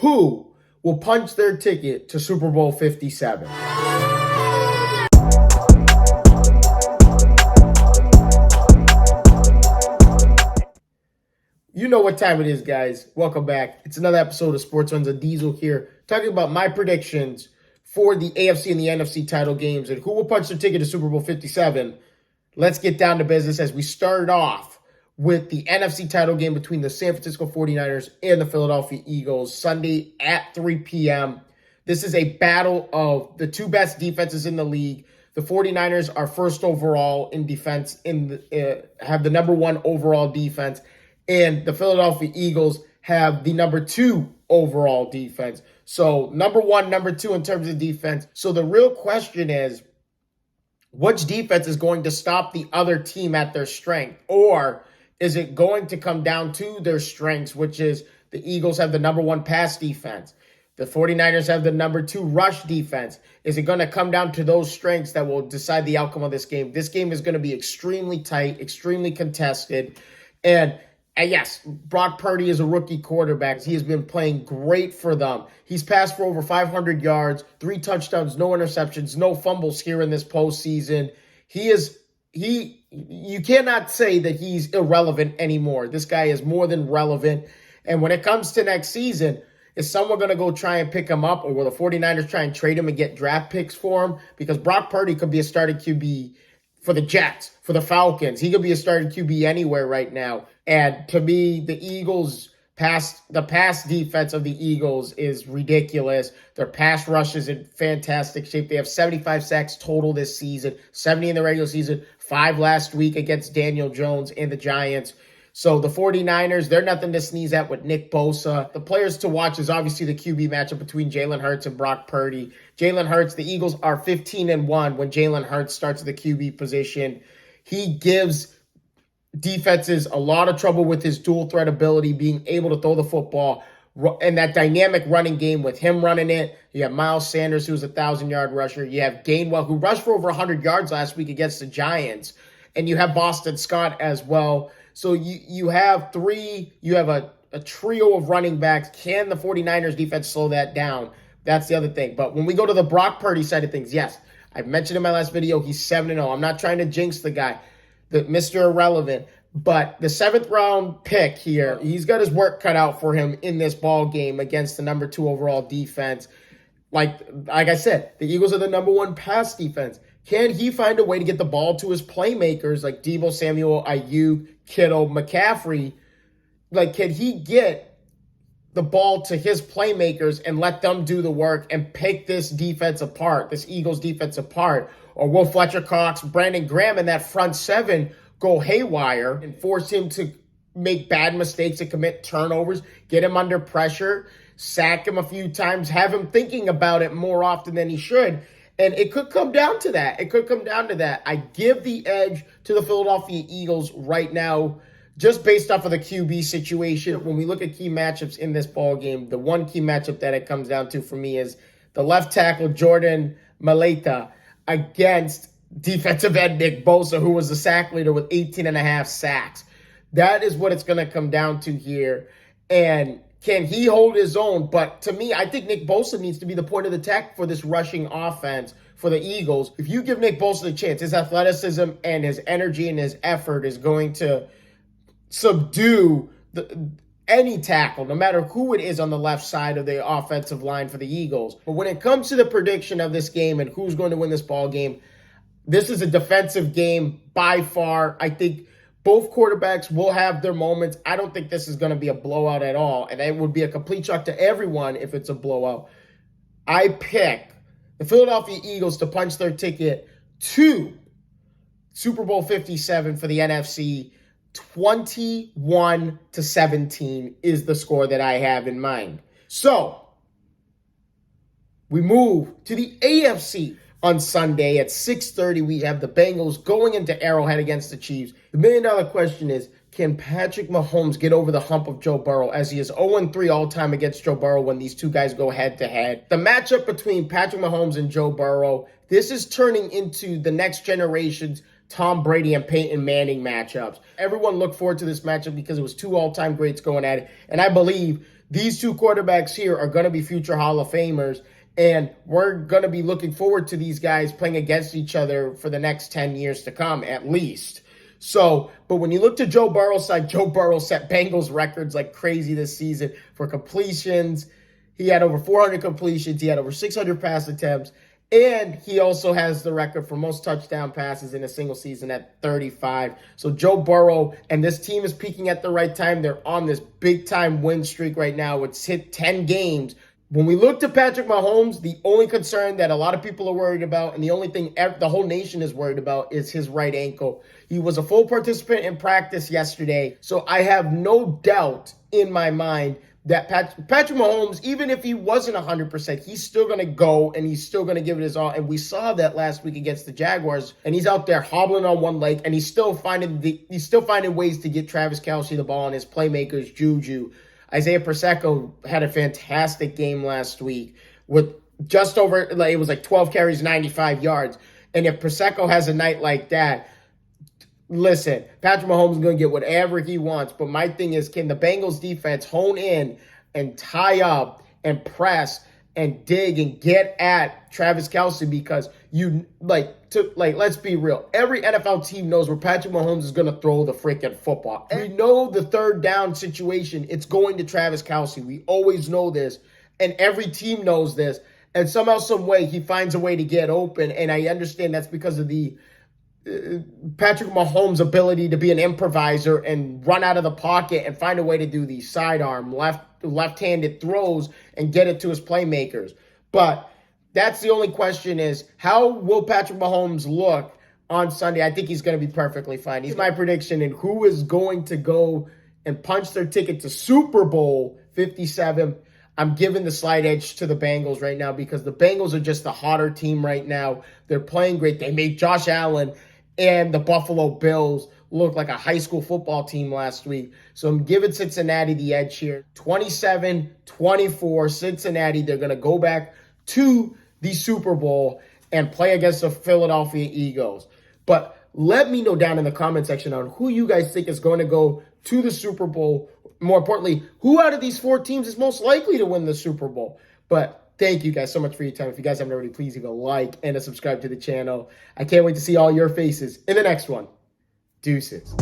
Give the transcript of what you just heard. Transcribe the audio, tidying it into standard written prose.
who will punch their ticket to Super Bowl 57. You know what time it is, guys. Welcome back. It's another episode of Sports Runs a Diesel here, talking about my predictions for the AFC and the NFC title games and who will punch their ticket to Super Bowl 57. Let's get down to business as we start off with the NFC title game between the San Francisco 49ers and the Philadelphia Eagles, Sunday at 3 p.m. This is a battle of the two best defenses in the league. The 49ers are first overall in defense, have the number one overall defense, and the Philadelphia Eagles have the number two overall defense. So number one, number two in terms of defense. So the real question is, which defense is going to stop the other team at their strength? Or is it going to come down to their strengths, which is the Eagles have the number one pass defense. The 49ers have the number two rush defense. Is it going to come down to those strengths that will decide the outcome of this game? This game is going to be extremely tight, extremely contested. And yes, Brock Purdy is a rookie quarterback. He has been playing great for them. He's passed for over 500 yards, 3 touchdowns, no interceptions, no fumbles here in this postseason. You cannot say that he's irrelevant anymore. This guy is more than relevant. And when it comes to next season, is someone going to go try and pick him up, or will the 49ers try and trade him and get draft picks for him? Because Brock Purdy could be a starting QB for the Jets, for the Falcons. He could be a starting QB anywhere right now. And to me, the pass defense of the Eagles is ridiculous. Their pass rush is in fantastic shape. They have 75 sacks total this season, 70 in the regular season, 5 last week against Daniel Jones and the Giants. So the 49ers, they're nothing to sneeze at with Nick Bosa. The players to watch is obviously the QB matchup between Jalen Hurts and Brock Purdy. Jalen Hurts, the Eagles are 15-1 when Jalen Hurts starts the QB position. He gives defenses a lot of trouble with his dual threat ability, being able to throw the football, and that dynamic running game with him running it. You have Miles Sanders, who's a 1,000-yard rusher. You have Gainwell, who rushed for over 100 yards last week against the Giants. And you have Boston Scott as well. So you have a trio of running backs. Can the 49ers defense slow that down? That's the other thing. But when we go to the Brock Purdy side of things, yes, I mentioned in my last video, he's 7-0. I'm not trying to jinx the guy, the Mr. Irrelevant. But the 7th round pick here, he's got his work cut out for him in this ball game against the number 2 overall defense. Like I said, the Eagles are the number 1 pass defense. Can he find a way to get the ball to his playmakers like Deebo Samuel, Ayuk, Kittle, McCaffrey? Like, can he get the ball to his playmakers and let them do the work and pick this defense apart, this Eagles defense apart? Or will Fletcher Cox, Brandon Graham, and that front 7 go haywire and force him to make bad mistakes and commit turnovers, get him under pressure, sack him a few times, have him thinking about it more often than he should? And it could come down to that. I give the edge to the Philadelphia Eagles right now, just based off of the QB situation. When we look at key matchups in this ball game, the one key matchup that it comes down to for me is the left tackle Jordan Mailata against defensive end Nick Bosa, who was the sack leader with 18.5 sacks. That is what it's going to come down to here. And can he hold his own? But to me, I think Nick Bosa needs to be the point of attack for this rushing offense for the Eagles. If you give Nick Bosa the chance, his athleticism and his energy and his effort is going to subdue any tackle, no matter who it is on the left side of the offensive line for the Eagles. But when it comes to the prediction of this game and who's going to win this ball game, this is a defensive game by far. I think both quarterbacks will have their moments. I don't think this is going to be a blowout at all, and it would be a complete shock to everyone if it's a blowout. I pick the Philadelphia Eagles to punch their ticket to Super Bowl 57 for the NFC. 21-17 is the score that I have in mind. So we move to the AFC. On Sunday at 6:30, we have the Bengals going into Arrowhead against the Chiefs. The million-dollar question is, can Patrick Mahomes get over the hump of Joe Burrow, as he is 0-3 all-time against Joe Burrow when these two guys go head-to-head? The matchup between Patrick Mahomes and Joe Burrow, this is turning into the next generation's Tom Brady and Peyton Manning matchups. Everyone looked forward to this matchup because it was 2 all-time greats going at it, and I believe these two quarterbacks here are going to be future Hall of Famers. And we're going to be looking forward to these guys playing against each other for the next 10 years to come, at least. So, but when you look to Joe Burrow's side, Joe Burrow set Bengals records like crazy this season for completions. He had over 400 completions. He had over 600 pass attempts. And he also has the record for most touchdown passes in a single season at 35. So Joe Burrow and this team is peaking at the right time. They're on this big-time win streak right now. It's hit 10 games. When we look to Patrick Mahomes, the only concern that a lot of people are worried about, and the only thing the whole nation is worried about, is his right ankle. He was a full participant in practice yesterday, so I have no doubt in my mind that Patrick Mahomes, even if he wasn't 100%, he's still going to go and he's still going to give it his all. And we saw that last week against the Jaguars, and he's out there hobbling on one leg, and he's still finding ways to get Travis Kelce the ball and his playmakers, Juju. Isaiah Pacheco had a fantastic game last week with just over, it was like 12 carries, 95 yards. And if Pacheco has a night like that, listen, Patrick Mahomes is going to get whatever he wants. But my thing is, can the Bengals defense hone in and tie up and press and dig and get at Travis Kelce? Because let's be real. Every NFL team knows where Patrick Mahomes is going to throw the freaking football. We know the third down situation, it's going to Travis Kelce. We always know this. And every team knows this. And somehow, some way, he finds a way to get open. And I understand that's because of the Patrick Mahomes' ability to be an improviser and run out of the pocket and find a way to do these sidearm left-handed throws and get it to his playmakers. But that's the only question is, how will Patrick Mahomes look on Sunday? I think he's going to be perfectly fine. He's my prediction. And who is going to go and punch their ticket to Super Bowl 57? I'm giving the slight edge to the Bengals right now because the Bengals are just the hotter team right now. They're playing great. They made Josh Allen and the Buffalo Bills look like a high school football team last week. So I'm giving Cincinnati the edge here. 27-24, Cincinnati. They're going to go back to the Super Bowl and play against the Philadelphia Eagles. But let me know down in the comment section on who you guys think is going to go to the Super Bowl. More importantly, who out of these four teams is most likely to win the Super Bowl? But thank you guys so much for your time. If you guys haven't already, please leave a like and a subscribe to the channel. I can't wait to see all your faces in the next one. Deuces.